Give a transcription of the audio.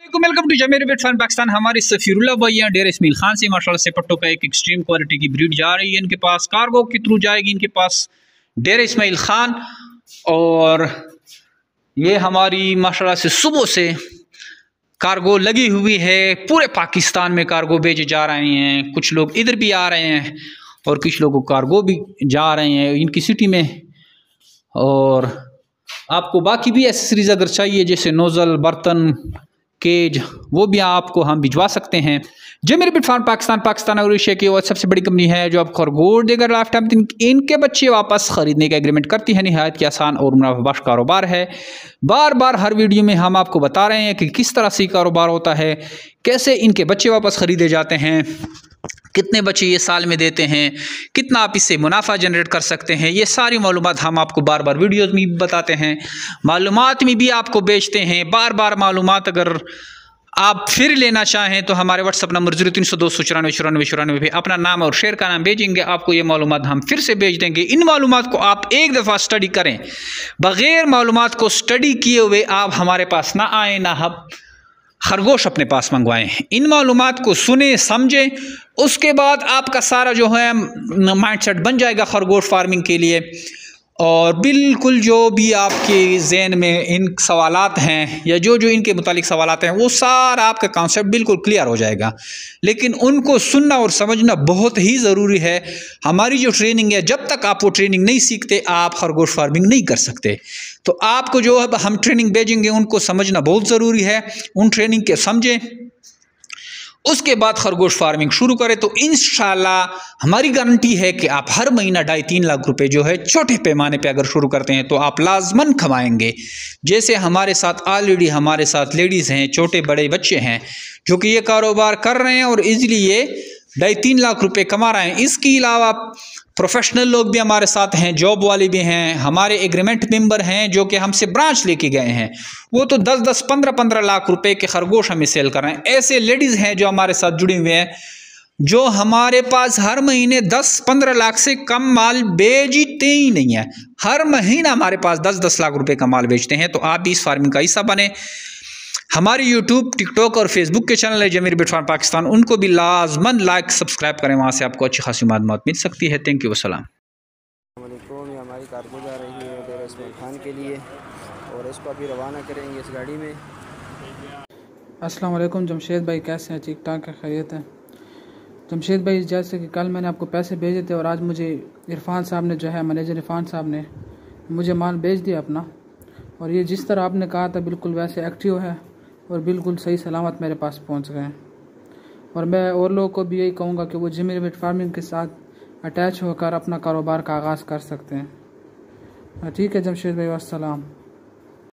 Welcome to Zameer fun Pakistan. हमारे सफीरुल्लाह भाई हैं डेर इस्माइल खान से माशाल्लाह से पट्टों का एक एक्सट्रीम क्वालिटी की ब्रीड जा रही है इनके पास। कार्गो के थ्रू जाएगी इनके पास डेर इस्माइल खान। और ये हमारी माशाल्लाह से सुबह से कार्गो लगी हुई है। पूरे पाकिस्तान में कार्गो भेजे जा रहे हैं। कुछ लोग इधर भी आ रहे हैं और कुछ लोगों को कार्गो भी जा रहे हैं इनकी सिटी में। और आपको बाकी भी एसेसरीज अगर चाहिए जैसे नोज़ल, बर्तन, केज, वो भी आपको हम भिजवा सकते हैं। जमीर बिट फार्म पाकिस्तान और एशिया की और सबसे बड़ी कंपनी है जो आप खरगोश देकर लाइफ टाइम इनके बच्चे वापस खरीदने का एग्रीमेंट करती है। निहायत की आसान और मुनाफाबख्श कारोबार है। बार बार हर वीडियो में हम आपको बता रहे हैं कि किस तरह से कारोबार होता है, कैसे इनके बच्चे वापस खरीदे जाते हैं, कितने बच्चे ये साल में देते हैं, कितना आप इससे मुनाफा जनरेट कर सकते हैं। ये सारी मालूमात हम आपको बार बार वीडियोज़ में भी बताते हैं, मालूमात में भी आपको बेचते हैं। बार बार मालूमात अगर आप फिर लेना चाहें तो हमारे व्हाट्सअप नंबर 0300 पे अपना नाम और शेयर का नाम भेजेंगे, आपको ये मालूमात हम फिर से भेज देंगे। इन मालूमात को आप एक दफ़ा स्टडी करें। बग़ैर मालूमात को स्टडी किए हुए आप हमारे पास ना आए, ना हम खरगोश अपने पास मंगवाएं। इन मालूमात को सुने समझें, उसके बाद आपका सारा जो है माइंडसेट बन जाएगा खरगोश फार्मिंग के लिए। और बिल्कुल जो भी आपके जहन में इन सवालात हैं या जो जो इनके मुतालिक सवालात हैं वो सारा आपका कॉन्सेप्ट बिल्कुल क्लियर हो जाएगा। लेकिन उनको सुनना और समझना बहुत ही ज़रूरी है। हमारी जो ट्रेनिंग है, जब तक आप वो ट्रेनिंग नहीं सीखते आप खरगोश फार्मिंग नहीं कर सकते। तो आपको जो है हम ट्रेनिंग भेजेंगे उनको समझना बहुत ज़रूरी है। उन ट्रेनिंग के समझें, उसके बाद खरगोश फार्मिंग शुरू करें तो इंशाल्लाह हमारी गारंटी है कि आप हर महीना 2.5-3 लाख रुपए जो है छोटे पैमाने पे अगर शुरू करते हैं तो आप लाजमन कमाएंगे। जैसे हमारे साथ ऑलरेडी हमारे साथ लेडीज़ हैं, छोटे बड़े बच्चे हैं जो कि ये कारोबार कर रहे हैं और इजीली ये 2.5-3 लाख रुपए कमा रहे हैं। इसके अलावा प्रोफेशनल लोग भी हमारे साथ हैं, जॉब वाले भी हैं, हमारे एग्रीमेंट मेंबर हैं जो कि हमसे ब्रांच लेके गए हैं, वो तो 10-10, 15-15 लाख रुपए के खरगोश हमें सेल कर रहे हैं। ऐसे लेडीज़ हैं जो हमारे साथ जुड़ी हुए हैं जो हमारे पास हर महीने 10-15 लाख से कम माल बेचते ही नहीं है। हर महीना हमारे पास 10-10 लाख रुपए का माल बेचते हैं। तो आप भी इस फार्मिंग का हिस्सा बने। हमारी यूट्यूब, टिकटॉक और फेसबुक के चैनल है जमीर बिट फार्म पाकिस्तान, उनको भी लाजमन लाइक सब्सक्राइब करें, वहाँ से आपको अच्छी खासी मालूमात मिल सकती है। थैंक यू, वसलाम। ये हमारी कार्गो जा रही है डेर इस्माइल खान के लिए और इसको अभी रवाना करेंगे इस गाड़ी में। अस्सलाम वालेकुम जमशेद भाई, कैसे हैं? ठीक ठाक है, खैरियत है? जमशेद भाई, जैसे कि कल मैंने आपको पैसे भेजे थे और आज मुझे इरफान साहब ने जो है मैनेजर इरफान साहब ने मुझे माल भेज दिया अपना। और ये जिस तरह आपने कहा था बिल्कुल वैसे एक्टिव है और बिल्कुल सही सलामत मेरे पास पहुंच गए हैं। और मैं और लोगों को भी यही कहूँगा कि वो जमीर बिट फार्मिंग के साथ अटैच होकर अपना कारोबार का आगाज़ कर सकते हैं। ठीक है जमशेद भाई, अस्सलाम।